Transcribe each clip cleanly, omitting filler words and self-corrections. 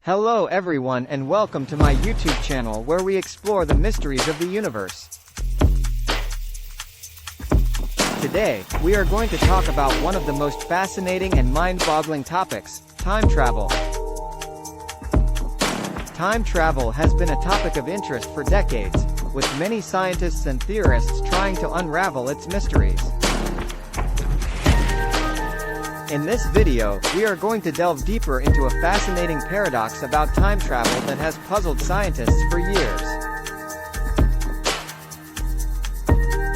Hello everyone and welcome to my YouTube channel where we explore the mysteries of the universe. Today, we are going to talk about one of the most fascinating and mind-boggling topics, time travel. Time travel has been a topic of interest for decades, with many scientists and theorists trying to unravel its mysteries. In this video, we are going to delve deeper into a fascinating paradox about time travel that has puzzled scientists for years.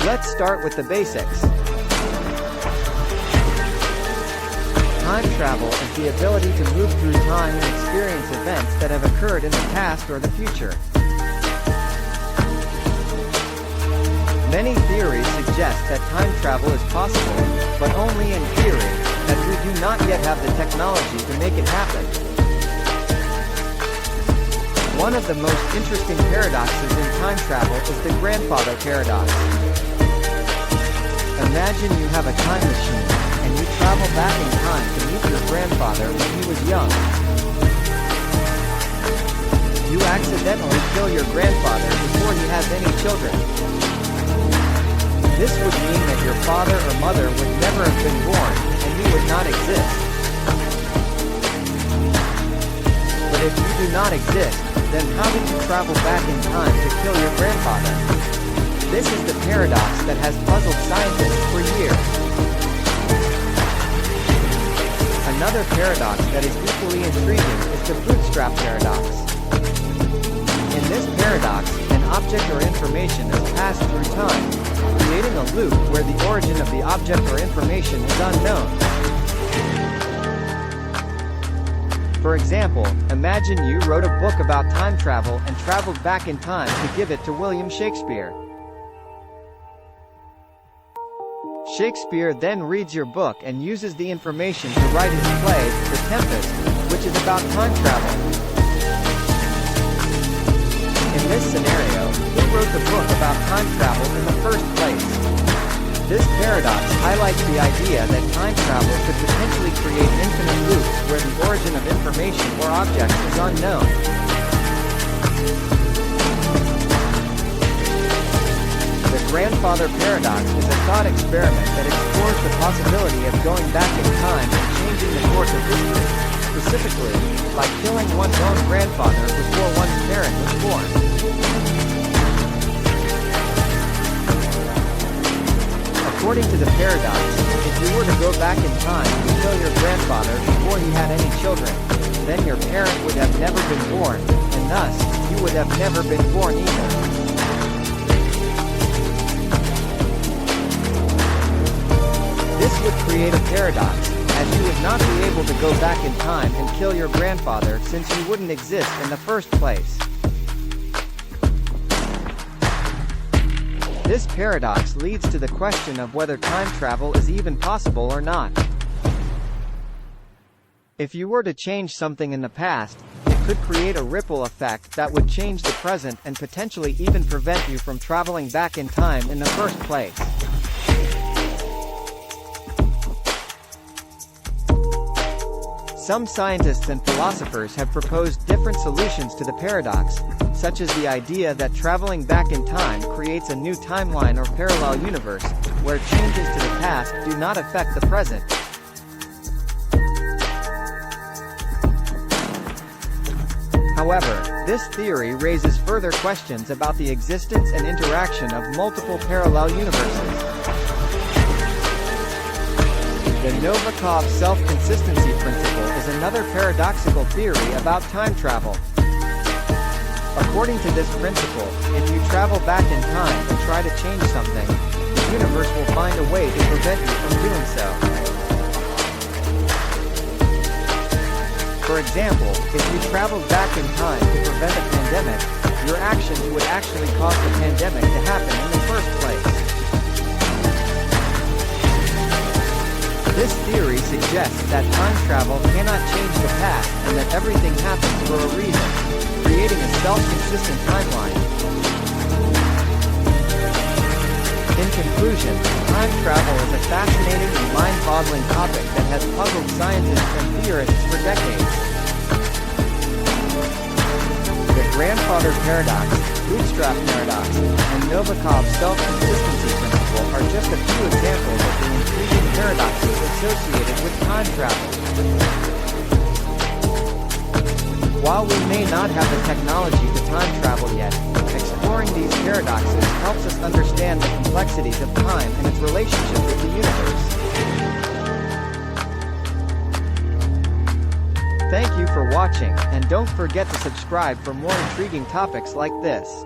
Let's start with the basics. Time travel is the ability to move through time and experience events that have occurred in the past or the future. Many theories suggest that time travel is possible, but only in theory, as we do not yet have the technology to make it happen. One of the most interesting paradoxes in time travel is the grandfather paradox. Imagine you have a time machine, and you travel back in time to meet your grandfather when he was young. You accidentally kill your grandfather before he has any children. This would mean that your father or mother would never have been born, and he would not exist. But if you do not exist, then how did you travel back in time to kill your grandfather? This is the paradox that has puzzled scientists for years. Another paradox that is equally intriguing is the bootstrap paradox. In this paradox, an object or information is passed through time, creating a loop where the origin of the object or information is unknown. For example, imagine you wrote a book about time travel and traveled back in time to give it to William Shakespeare. Shakespeare then reads your book and uses the information to write his play, The Tempest, which is about time travel. In this scenario, who wrote the book about time travel in the first place? This paradox highlights the idea that time travel could potentially create infinite loops where the origin of information or objects is unknown. The grandfather paradox is a thought experiment that explores the possibility of going back in time and changing the course of history, specifically, by killing one's own grandfather before one's parent was born. According to the paradox, if you were to go back in time and kill your grandfather before he had any children, then your parent would have never been born, and thus, you would have never been born either. This would create a paradox, as you would not be able to go back in time and kill your grandfather since you wouldn't exist in the first place. This paradox leads to the question of whether time travel is even possible or not. If you were to change something in the past, it could create a ripple effect that would change the present and potentially even prevent you from traveling back in time in the first place. Some scientists and philosophers have proposed different solutions to the paradox, such as the idea that traveling back in time creates a new timeline or parallel universe, where changes to the past do not affect the present. However, this theory raises further questions about the existence and interaction of multiple parallel universes. The Novikov self-consistency principle is another paradoxical theory about time travel. According to this principle, if you travel back in time and try to change something, the universe will find a way to prevent you from doing so. For example, if you traveled back in time to prevent a pandemic, your actions would actually cause the pandemic to happen in the first place. This theory suggests that time travel cannot change the past and that everything happens for a reason, creating a self-consistent timeline. In conclusion, time travel is a fascinating and mind-boggling topic that has puzzled scientists and theorists for decades. Grandfather paradox, bootstrap paradox, and Novikov's self-consistency principle are just a few examples of the intriguing paradoxes associated with time travel. While we may not have the technology to time travel yet, exploring these paradoxes helps us understand the complexities of time and its relationship with the universe. Thank you for watching, and don't forget to subscribe for more intriguing topics like this.